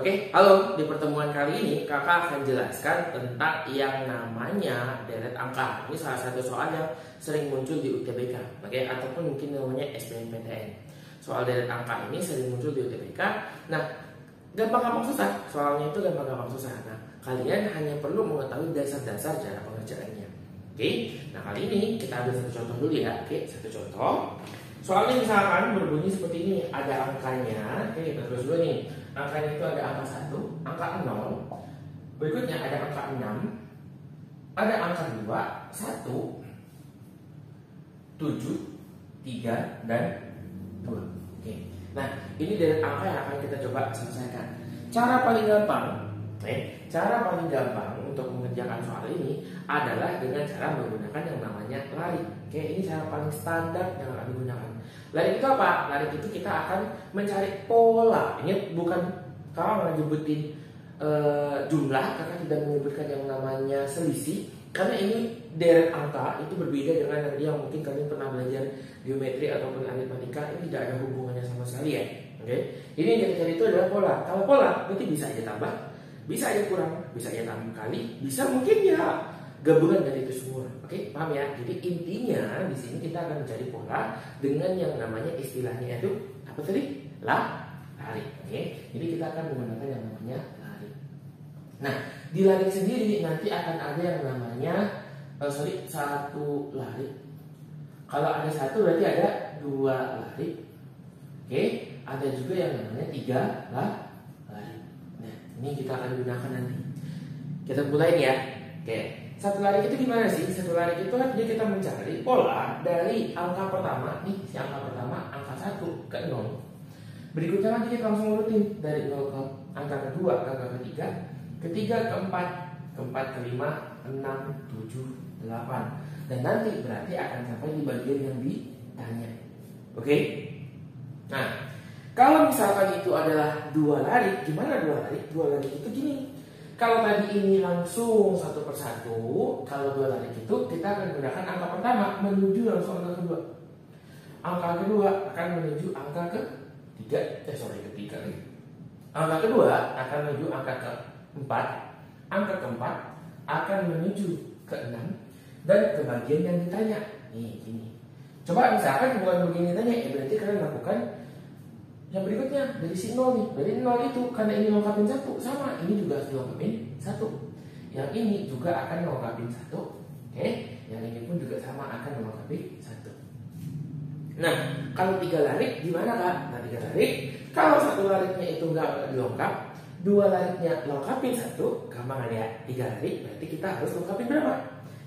Oke, halo. Di pertemuan kali ini kakak akan jelaskan tentang yang namanya deret angka. Ini salah satu soal yang sering muncul di UTBK, oke, ataupun mungkin namanya SBMPTN. Soal deret angka ini sering muncul di UTBK. Nah, gampang-gampang susah. Soalnya itu gampang-gampang susah. Nah, kalian hanya perlu mengetahui dasar-dasar cara pengerjaannya. Oke, nah kali ini kita ambil satu contoh dulu ya. Oke, satu contoh. Soalnya misalkan berbunyi seperti ini, ada angkanya. Oke, kita terus dulu nih. Angkanya itu ada angka 1, angka 0. Berikutnya ada angka 6, ada angka 2, 1, 7, 3, dan 2. Oke. Nah, ini deret angka yang akan kita coba selesaikan. Cara paling gampang untuk mengerjakan soal ini adalah dengan cara menggunakan yang namanya lari. Oke, ini cara paling standar yang akan digunakan. Lari itu apa? Lari itu kita akan mencari pola. Ini bukan kalau nyebutin jumlah, karena tidak menyebutkan yang namanya selisih. Karena ini deret angka itu berbeda dengan yang mungkin kalian pernah belajar geometri ataupun aritmatika. Ini tidak ada hubungannya sama sekali ya. Oke, ini yang kita cari itu adalah pola. Kalau pola berarti bisa aja tambah, bisa aja kurang, bisa aja tambah kali, bisa mungkin ya gabungan dari itu semua. Oke, paham ya? Jadi intinya di sini kita akan mencari pola dengan yang namanya istilahnya itu apa tadi? Lari. Oke, jadi kita akan menggunakan yang namanya lari. Nah, di lari sendiri nanti akan ada yang namanya satu lari. Kalau ada satu berarti ada dua lari. Oke, ada juga yang namanya tiga lari. Nah, ini kita akan gunakan nanti. Kita mulai ya. Oke, satu lari itu gimana sih? Satu lari itu artinya kita mencari pola dari angka pertama, nih si angka pertama, angka 1 ke 0. Berikutnya nanti kita langsung urutin dari 0 ke angka kedua, ke angka ketiga, ketiga ke 4, ke 4 ke 5, 6, 7, 8. Dan nanti berarti akan sampai di bagian yang ditanya. Oke? Nah, kalau misalkan itu adalah dua lari, gimana dua lari? Dua lari itu gini. Kalau tadi ini langsung satu persatu, kalau dua lari itu kita akan gunakan angka pertama menuju langsung angka kedua. Angka kedua akan menuju angka ketiga. Angka kedua akan menuju angka keempat. Angka keempat akan menuju ke 6 dan ke bagian yang ditanya. Nih, gini. Coba misalkan bukan begini tanya, ya berarti kalian lakukan yang berikutnya dari si 0 nih. Dari 0 itu karena ini lengkapin 1 sama, ini juga harus dilengkapin 1. Yang ini juga akan melengkapin 1. Oke, yang ini pun juga sama akan melengkapi 1. Nah, kalau 3 lari gimana Kak? Nah, 3 lari, kalau satu larinya itu nggak dilengkap, dua larinya lengkapin 1, gampang ya. 3 lari berarti kita harus lengkapin berapa?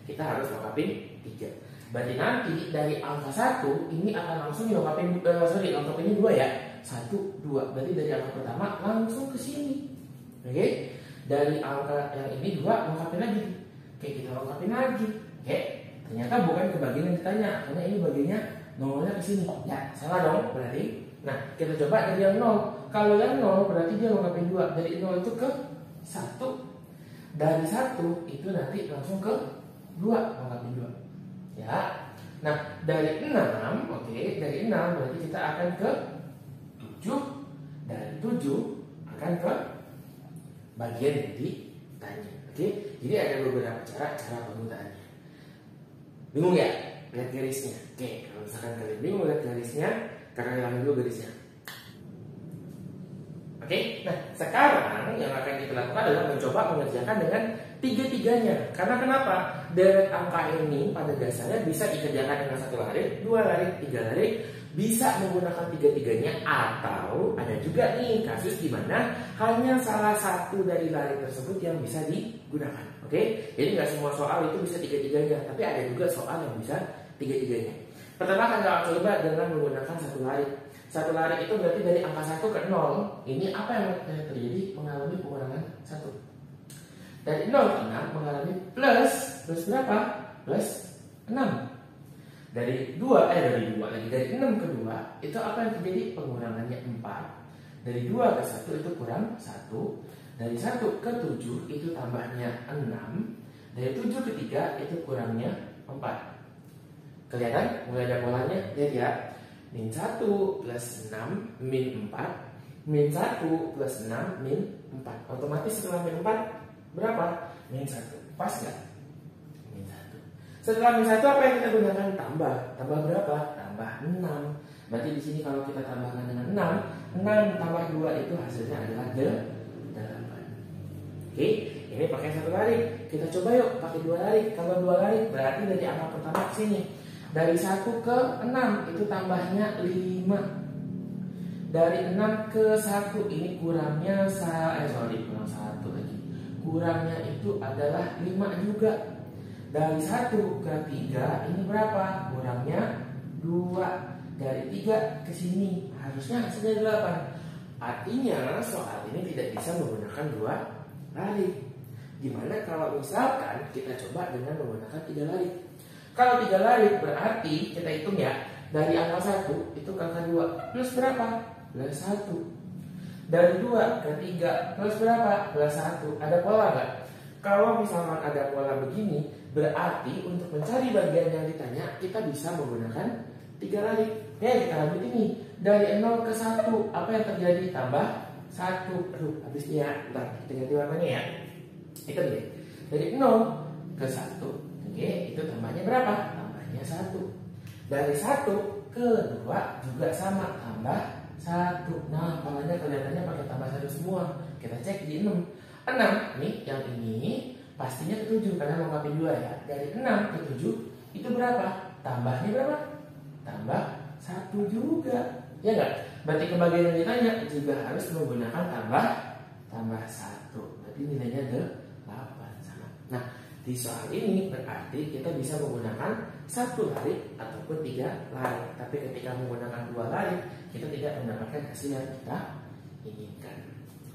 Kita harus lengkapin 3. Berarti nanti dari angka 1 ini akan langsung dilengkapin, lengkapinnya 2 ya. 1, 2. Berarti dari angka pertama langsung ke sini. Oke? Dari angka yang ini 2 lengkapin lagi. Oke, kita lengkapin lagi. Oke? Ternyata bukan ke bagian yang ditanya, karena ini bagiannya nolnya ke sini. Ya, salah dong berarti. Nah, kita coba dari yang 0. Kalau yang 0 berarti dia lengkapin 2. Dari 0 itu ke 1. Dari 1 itu nanti langsung ke 2, lengkapin 2. Ya. Nah, dari 6, oke, dari 6 berarti kita akan ke 7. Dari 7 akan ke bagian yang ditanya. Oke, jadi ada beberapa cara penggunaannya. Bingung ya? Lihat garisnya. Oke, kalau misalkan kalian bingung lihat garisnya, kakak hilangin dulu garisnya. Oke, nah sekarang yang akan kita lakukan adalah mencoba mengerjakan dengan tiga-tiganya. Karena kenapa? Deret angka ini pada dasarnya bisa dikerjakan dengan satu lari, dua lari, tiga lari. Bisa menggunakan tiga-tiganya, atau ada juga nih kasus di mana hanya salah satu dari lari tersebut yang bisa digunakan. Oke, jadi nggak semua soal itu bisa tiga-tiganya, tapi ada juga soal yang bisa tiga-tiganya. Pertama akan coba dengan menggunakan satu lari. Satu lari itu berarti dari angka 1 ke 0. Ini apa yang terjadi? Mengalami pengurangan 1. Dari 0 ke 6 mengalami plus berapa? Plus 6. Dari 6 ke 2 itu apa yang terjadi? Pengurangannya 4. Dari 2 ke 1 itu kurang 1. Dari 1 ke 7 itu tambahnya 6. Dari 7 ke 3 itu kurangnya 4. Kelihatan? Mulai ada polanya? Lihat ya. Min 1 plus 6 min 4 min 1 plus 6 min 4. Otomatis setelah min 4 berapa? Min 1. Pas nggak? Min 1. Setelah min 1 apa yang kita gunakan? Tambah. Tambah berapa? Tambah 6. Berarti di sini kalau kita tambahkan dengan 6 tambah 2 itu hasilnya adalah 8. Oke, ini pakai 1 larik. Kita coba yuk pakai 2 larik. Kalau 2 larik berarti dari angka pertama ke sini. Dari 1 ke 6 itu tambahnya 5. Dari 6 ke 1 ini kurangnya kurang 1 lagi. Kurangnya itu adalah 5 juga. Dari 1 ke 3 ini berapa? Kurangnya 2. Dari 3 ke sini harusnya hasilnya 8. Artinya soal ini tidak bisa menggunakan 2 larik. Gimana kalau misalkan kita coba dengan menggunakan 3 larik? Kalau 3 larik berarti kita hitung ya. Dari angka 1 itu ke angka 2 plus berapa? Plus 1. Dari 2 ke 3 plus berapa? Plus 1. Ada pola nggak? Kalau misalkan ada pola begini, berarti untuk mencari bagian yang ditanya kita bisa menggunakan 3 larik. Ya, kita lanjut ini. Dari 0 ke 1, apa yang terjadi? Tambah 1. Aduh, habisnya. Bentar, kita ganti warnanya ya. Itu deh. Dari 0 ke 1, oke, itu tambahnya berapa? Tambahnya 1. Dari 1 ke 2 juga sama, tambah 1. Nah, polanya kelihatannya pakai tambah 1 semua. Kita cek di 6. 6 nih, yang ini pastinya ke 7 karena lengkapin 2 ya. Dari 6 ke 7 itu berapa? Tambahnya berapa? Tambah 1 juga. Ya enggak? Berarti kebagian yang ditanya juga harus menggunakan tambah 1. Berarti nilainya 8 sama. Nah, di soal ini berarti kita bisa menggunakan 1 larik ataupun 3 larik. Tapi ketika menggunakan 2 larik, kita tidak mendapatkan hasil yang kita inginkan.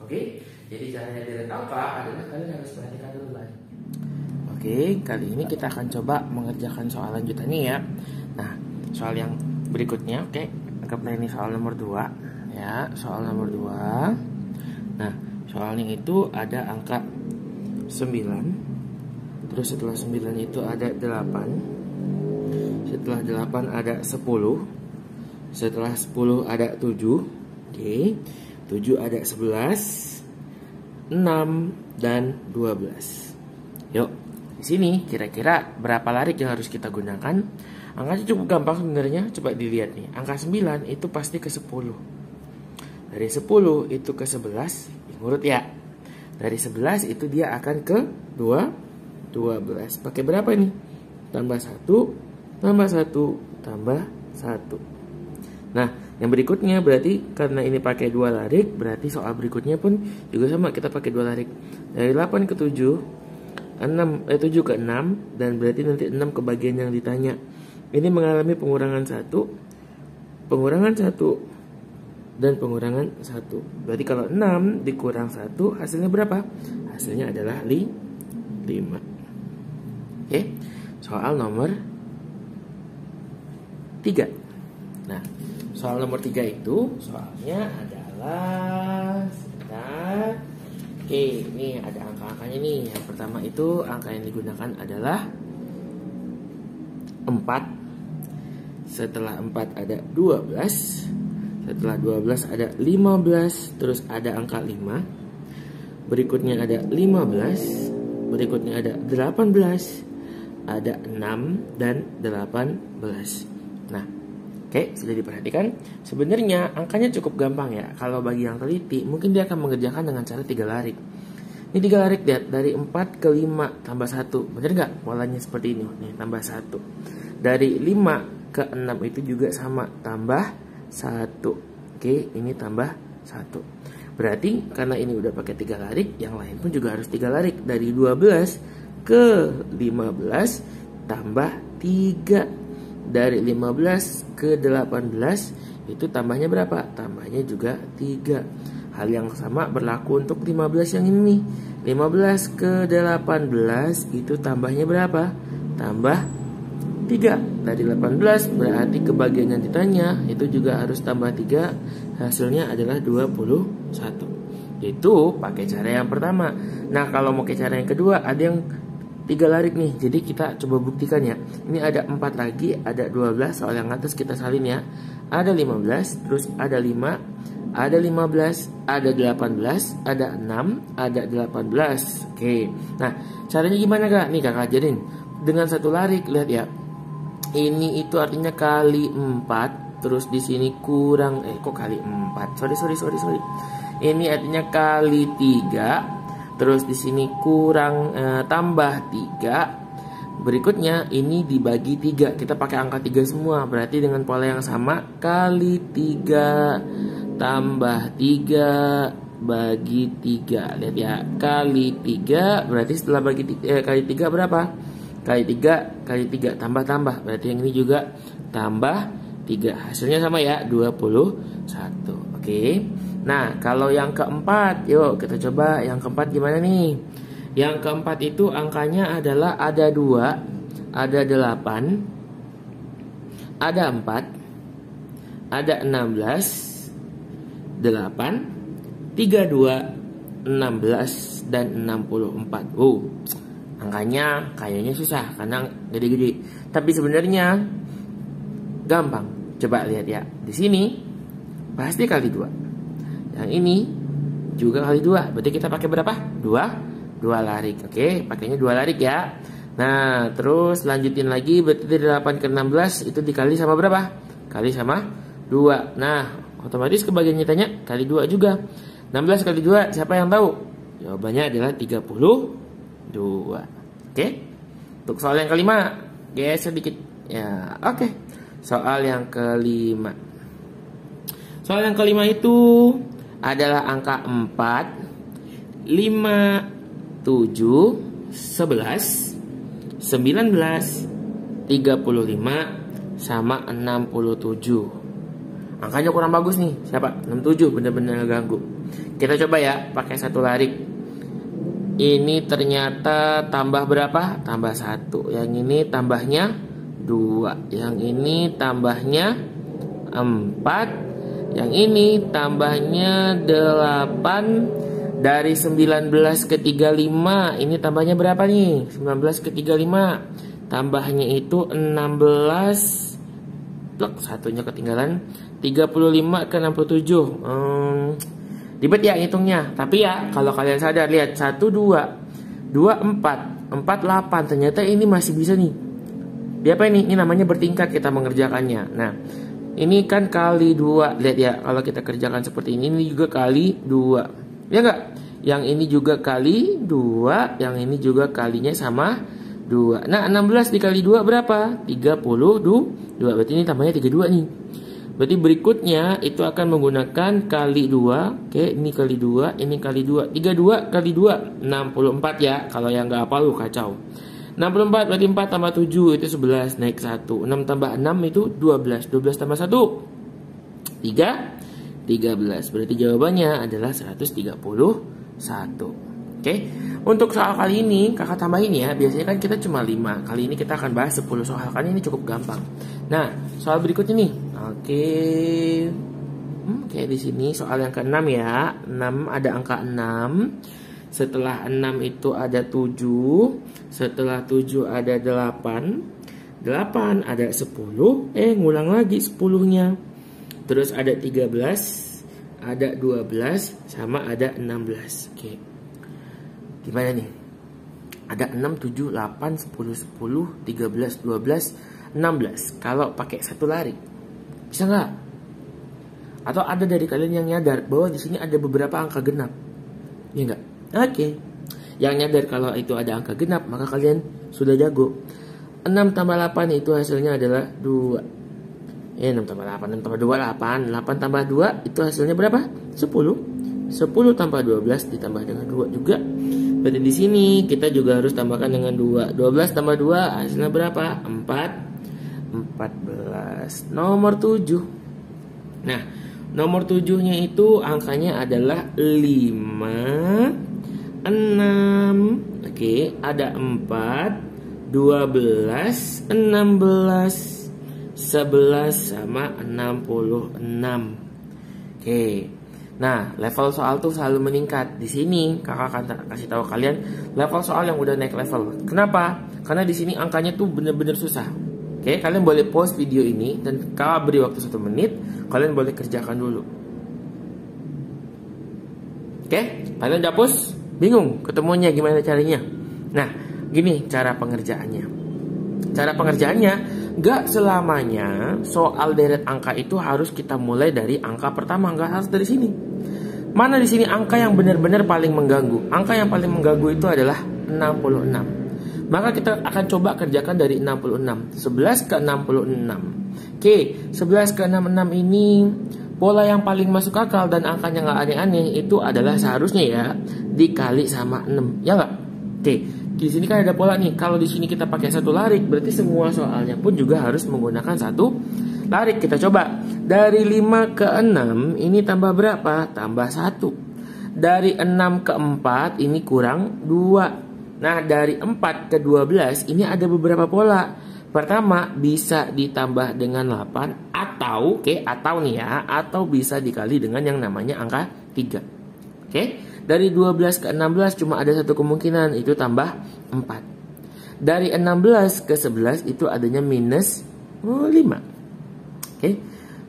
Oke? Jadi caranya direct angka adalah kalian harus perhatikan dulu larik. Oke, kali ini kita akan coba mengerjakan soal lanjutannya ya. Nah, soal yang berikutnya, oke, anggaplah ini soal nomor 2 ya, soal nomor 2. Nah, soalnya itu ada angka 9. Terus setelah 9 itu ada 8. Setelah 8 ada 10. Setelah 10 ada 7. Oke. 7 ada 11, 6 dan 12. Yuk, di sini kira-kira berapa larik yang harus kita gunakan? Angkanya cukup gampang sebenarnya. Coba dilihat nih. Angka 9 itu pasti ke 10. Dari 10 itu ke 11, ngurut ya. Dari 11 itu dia akan ke 12. Pakai berapa nih? Tambah 1, tambah 1, tambah 1. Nah, yang berikutnya berarti karena ini pakai 2 larik, berarti soal berikutnya pun juga sama, kita pakai 2 larik. Dari 8 ke 7, 7 ke 6, dan berarti nanti 6 ke bagian yang ditanya. Ini mengalami pengurangan 1, pengurangan 1, dan pengurangan 1. Berarti kalau 6 dikurang 1, hasilnya berapa? Hasilnya adalah 5. Oke, soal nomor 3. Nah, soal nomor 3 itu soalnya adalah sebentar. Oke, ini ada angka-angkanya nih. Yang pertama itu angka yang digunakan adalah 4. Setelah 4 ada 12. Setelah 12 ada 15. Terus ada angka 5. Berikutnya ada 15. Berikutnya ada 18. Ada 6 dan 18. Nah, oke, sudah diperhatikan. Sebenarnya angkanya cukup gampang ya. Kalau bagi yang teliti, mungkin dia akan mengerjakan dengan cara 3 larik. Ini 3 larik, lihat. Dari 4 ke 5 tambah 1. Bener nggak? Polanya seperti ini. Nih, tambah 1. Dari 5 ke 6 itu juga sama. Tambah 1. Oke, ini tambah 1. Berarti karena ini udah pakai 3 larik, yang lain pun juga harus 3 larik. Dari 12 ke 15 tambah 3. Dari 15 ke 18 itu tambahnya berapa? Tambahnya juga 3. Hal yang sama berlaku untuk 15 yang ini nih. 15 ke 18 itu tambahnya berapa? Tambah 3. Dari 18 berarti kebagian yang ditanya itu juga harus tambah 3. Hasilnya adalah 21. Itu pakai cara yang pertama. Nah, kalau mau pakai cara yang kedua, ada yang 3 lari nih. Jadi kita coba buktikan ya. Ini ada 4 lagi, ada 12, soal yang atas kita salin ya. Ada 15, terus ada 5, ada 15, ada 18, ada 6, ada 18. Oke. Nah, caranya gimana Kak? Nih Kakak ajarin. Dengan 1 lari, lihat ya. Ini itu artinya kali 4, terus di sini kurang kok kali 4. Sorry. Ini artinya kali 3, terus di sini kurang tambah 3. Berikutnya ini dibagi 3. Kita pakai angka 3 semua. Berarti dengan pola yang sama, kali 3 tambah 3 bagi 3. Lihat ya, kali 3 berarti setelah bagi kali 3 berapa? Kali 3 kali 3 tambah. Berarti yang ini juga tambah 3. Hasilnya sama ya, 21. Oke. Nah, kalau yang keempat, yuk kita coba yang keempat gimana nih? Yang keempat itu angkanya adalah ada 2, ada 8, ada 4, ada 16, 8, 32, 16, dan 64. Angkanya kayaknya susah karena gede-gede. Tapi sebenarnya gampang. Coba lihat ya. Di sini pasti kali 2. Yang ini juga kali 2. Berarti kita pakai berapa? 2 larik. Oke, pakainya 2 larik ya. Nah, terus lanjutin lagi. Berarti dari 8 ke 16 itu dikali sama berapa? Kali sama 2. Nah, otomatis kebagiannya tanya kali 2 juga. 16 kali 2 siapa yang tahu? Jawabannya adalah 32. Oke. Untuk soal yang kelima, geser dikit. Ya, oke. Soal yang kelima. Soal yang kelima itu adalah angka 4, 5, 7, 11, 19, 35 sama 67. Angkanya kurang bagus nih. Siapa? 67, bener-bener ganggu. Kita coba ya, pakai 1 larik. Ini ternyata tambah berapa? Tambah 1. Yang ini tambahnya 2. Yang ini tambahnya 4. Yang ini tambahnya 8. Dari 19 ke 35, ini tambahnya berapa nih? 19 ke 35. Tambahnya itu 16. Blok satunya ketinggalan. 35 ke 67. Ribet ya hitungnya. Tapi ya kalau kalian sadar, lihat 1, 2, 2, 4, 4, 8. Ternyata ini masih bisa nih. Dia apa ini? Ini namanya bertingkat kita mengerjakannya. Nah, ini kan kali 2. Lihat ya, kalau kita kerjakan seperti ini juga kali 2. Ya enggak? Yang ini juga kali 2. Yang ini juga kalinya sama 2. Nah, 16 dikali 2 berapa? 32. Berarti ini tambahnya 32 nih. Berarti berikutnya itu akan menggunakan kali 2. Oke, ini kali 2, ini kali 2. 32 kali 2, 64 ya. Kalau yang nggak hafal kacau. 64 berarti 4 tambah 7 itu 11, naik 1. 6 tambah 6 itu 12. 12 tambah 1, 13. Berarti jawabannya adalah 131. Oke. Untuk soal kali ini kakak tambahin ya. Biasanya kan kita cuma 5. Kali ini kita akan bahas 10 soal. Kali ini cukup gampang. Nah, soal berikutnya nih. Oke. Kayak di sini soal yang ke-6 ya. 6 ada angka 6. Setelah 6 itu ada 7. Setelah 7 ada 8. 8 ada 10. Ngulang lagi 10-nya. Terus ada 13. Ada 12 sama ada 16. Oke. Gimana nih? Ada 6, 7, 8, 10, 10, 13, 12, 16. Kalau pakai 1 lari bisa nggak? Atau ada dari kalian yang nyadar bahwa di sini ada beberapa angka genap? Ya nggak? Oke. Yang nyadar kalau itu ada angka genap, maka kalian sudah jago. 6 tambah 8 itu hasilnya adalah 2. 6 tambah 8, 6 tambah 2, 8. 8 tambah 2 itu hasilnya berapa? 10. 10 tambah 12 ditambah dengan 2 juga. Berarti di sini kita juga harus tambahkan dengan 2. 12 tambah 2 hasilnya berapa? 4. 14. Nomor 7. Nah, nomor 7-nya itu angkanya adalah 5, 6. Oke, ada 4, 12, 16, 11 sama 66. Oke. Nah, level soal tuh selalu meningkat. Di sini kakak akan kasih tahu kalian level soal yang udah naik level. Kenapa? Karena di sini angkanya tuh bener-bener susah. Oke, kalian boleh pause video ini dan kakak beri waktu 1 menit. Kalian boleh kerjakan dulu. Oke, kalian udah pause? Bingung ketemunya gimana caranya? Nah, gini cara pengerjaannya. Cara pengerjaannya, gak selamanya soal deret angka itu harus kita mulai dari angka pertama, gak harus dari sini. Mana di sini angka yang benar-benar paling mengganggu? Angka yang paling mengganggu itu adalah 66. Maka kita akan coba kerjakan dari 66. 11 ke 66. Oke, 11 ke 66 ini pola yang paling masuk akal dan angkanya gak aneh-aneh itu adalah seharusnya ya dikali sama 6, ya nggak? Oke, di sini kan ada pola nih. Kalau di sini kita pakai 1 larik, berarti semua soalnya pun juga harus menggunakan 1 larik. Kita coba. Dari 5 ke 6 ini tambah berapa? Tambah 1. Dari 6 ke 4 ini kurang 2. Nah, dari 4 ke 12 ini ada beberapa pola. Pertama, bisa ditambah dengan 8 atau atau nih ya, atau bisa dikali dengan yang namanya angka 3. Oke? Dari 12 ke 16 cuma ada satu kemungkinan, itu tambah 4. Dari 16 ke 11 itu adanya minus 5. Oke?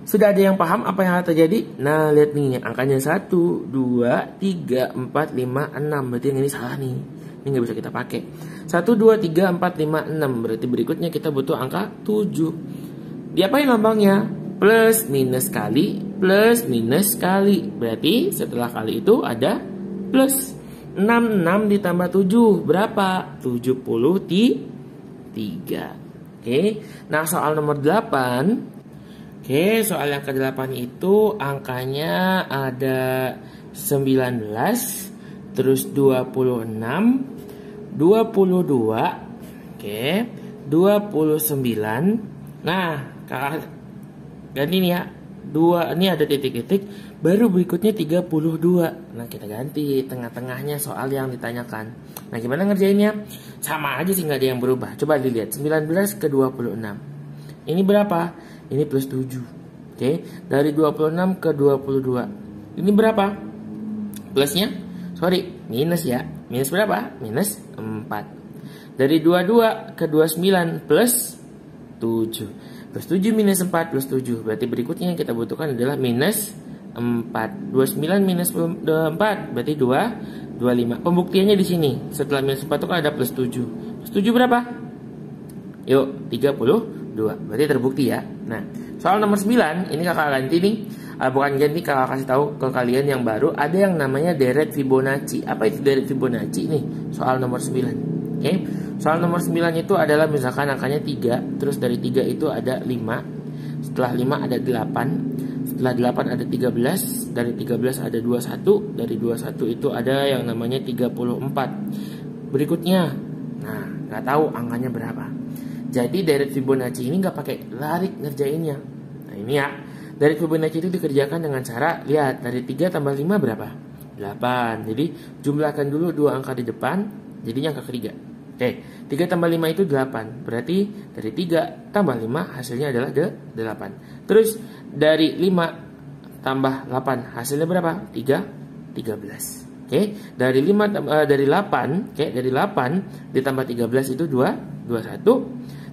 Sudah ada yang paham apa yang akan terjadi? Nah, lihat nih, angkanya 1, 2, 3, 4, 5, 6. Berarti yang ini salah nih. Ini nggak bisa kita pakai. 1, 2, 3, 4, 5, 6. Berarti berikutnya kita butuh angka 7. Diapain lambangnya? Plus minus kali, plus minus kali. Berarti setelah kali itu ada plus. 6 ditambah 7 berapa? 73. Oke. Nah, soal nomor 8. Oke, soal yang ke-8 itu angkanya ada 19, terus 26, 22, oke, 29. Nah, kakak ganti nih ya. 2 ini ada titik-titik, baru berikutnya 32. Nah, kita ganti tengah-tengahnya soal yang ditanyakan. Nah, gimana ngerjainnya? Sama aja sih, nggak ada yang berubah. Coba dilihat 19 ke 26. Ini berapa? Ini plus 7. Oke, dari 26 ke 22. Ini berapa? Plusnya? Sorry, minus ya. Minus berapa? Minus 4. Dari 22 ke 29 plus 7. Plus 7 minus 4 plus 7. Berarti berikutnya yang kita butuhkan adalah minus 4. 29 minus 4 berarti 25. Pembuktiannya di sini. Setelah minus 4 itu kan ada plus 7. Plus 7 berapa? Yuk, 32. Berarti terbukti ya. Nah, soal nomor 9 ini kakak ganti nih. Bukan ganti, kakak kasih tahu ke kalian yang baru. Ada yang namanya deret Fibonacci. Apa itu deret Fibonacci nih? Soal nomor 9. Oke, soal nomor 9 itu adalah misalkan angkanya 3, terus dari 3 itu ada 5, setelah 5 ada 8, setelah 8 ada 13, dari 13 ada 21, dari 21 itu ada yang namanya 34. Berikutnya, nah nggak tahu angkanya berapa. Jadi deret Fibonacci ini nggak pakai larik ngerjainnya. Nah ini ya, deret Fibonacci itu dikerjakan dengan cara, lihat dari 3 tambah 5 berapa? 8. Jadi jumlahkan dulu 2 angka di depan, jadinya angka ketiga. Oke, 3 tambah 5 itu 8. Berarti dari 3 tambah 5 hasilnya adalah 8. Terus dari 5 tambah 8 hasilnya berapa? 13. Oke, dari 5 dari 8, oke, dari 8 ditambah 13 itu 21.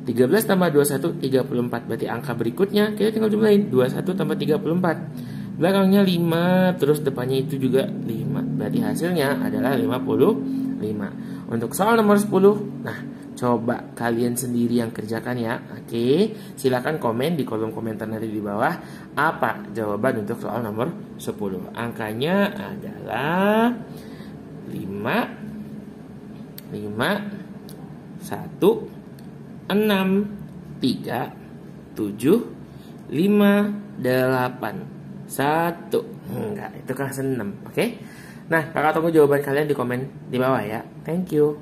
13 tambah 21 34. Berarti angka berikutnya kita tinggal jumlahin 21 tambah 34. Belakangnya 5, terus depannya itu juga 5. Berarti hasilnya adalah 55. Untuk soal nomor 10, nah coba kalian sendiri yang kerjakan ya. Oke, silakan komen di kolom komentar nanti di bawah apa jawaban untuk soal nomor 10. Angkanya adalah 5 1 6 3 7 5 8 1. Enggak, itu kelas 6. Oke. Nah, kakak tunggu jawaban kalian di komen di bawah ya. Thank you.